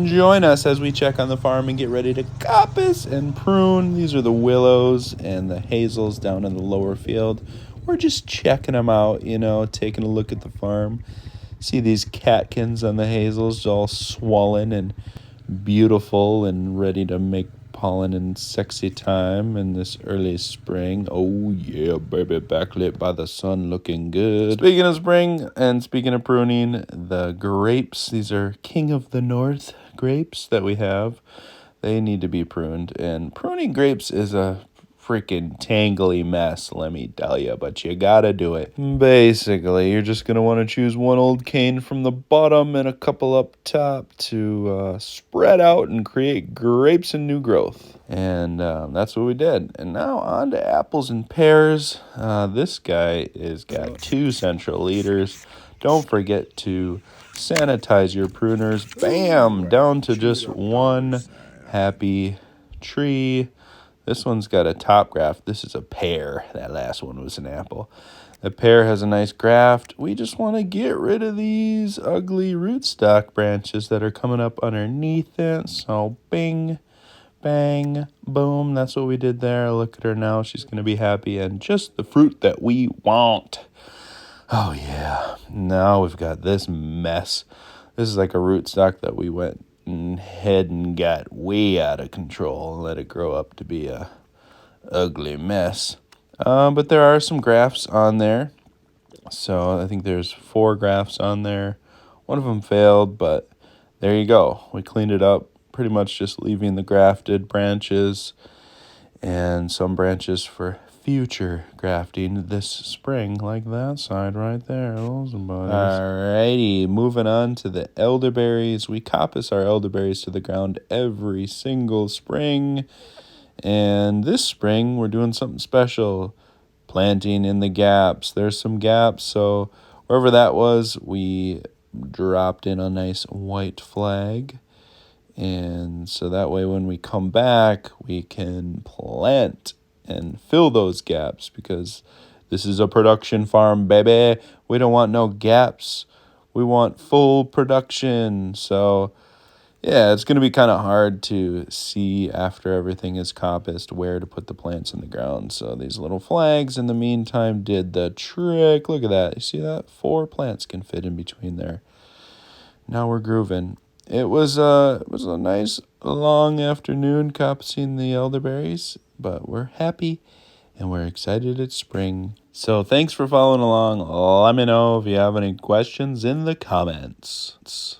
Join us as we check on the farm and get ready to coppice and prune. These are the willows and the hazels down in the lower field. We're just checking them out, taking a look at the farm. See these catkins on the hazels all swollen and beautiful and ready to make pollen and sexy time in this early spring. Oh yeah, baby, backlit by the sun, looking good. Speaking of spring and speaking of pruning, the grapes, these are King of the North grapes that we have. They need to be pruned, and pruning grapes is a freaking tangly mess, let me tell you, but you gotta do it. Basically, you're just gonna want to choose one old cane from the bottom and a couple up top to spread out and create grapes and new growth. And that's what we did. And now on to apples and pears. This guy has got 2 central leaders. Don't forget to sanitize your pruners. Bam! Down to just one happy tree. This one's got a top graft. This is a pear. That last one was an apple. The pear has a nice graft. We just want to get rid of these ugly rootstock branches that are coming up underneath it. So bing, bang, boom. That's what we did there. Look at her now. She's going to be happy and just the fruit that we want. Oh, yeah. Now we've got this mess. This is like a rootstock that we went ahead and got way out of control and let it grow up to be a ugly mess. But there are some grafts on there. So I think there's 4 grafts on there. One of them failed, but there you go. We cleaned it up, pretty much just leaving the grafted branches and some branches for future grafting this spring, like that side right there. Those buddies. Alrighty, moving on to the elderberries. We coppice our elderberries to the ground every single spring. And this spring, we're doing something special. Planting in the gaps. There's some gaps, so wherever that was, we dropped in a nice white flag. And so that way when we come back, we can plant and fill those gaps, because this is a production farm, baby. We don't want no gaps. We want full production. So yeah, it's going to be kind of hard to see after everything is coppiced where to put the plants in the ground. So these little flags in the meantime did the trick. Look at that. You see that? 4 plants can fit in between there. Now we're grooving. It was a nice long afternoon coppicing the elderberries, but we're happy and we're excited it's spring. So thanks for following along. Let me know if you have any questions in the comments.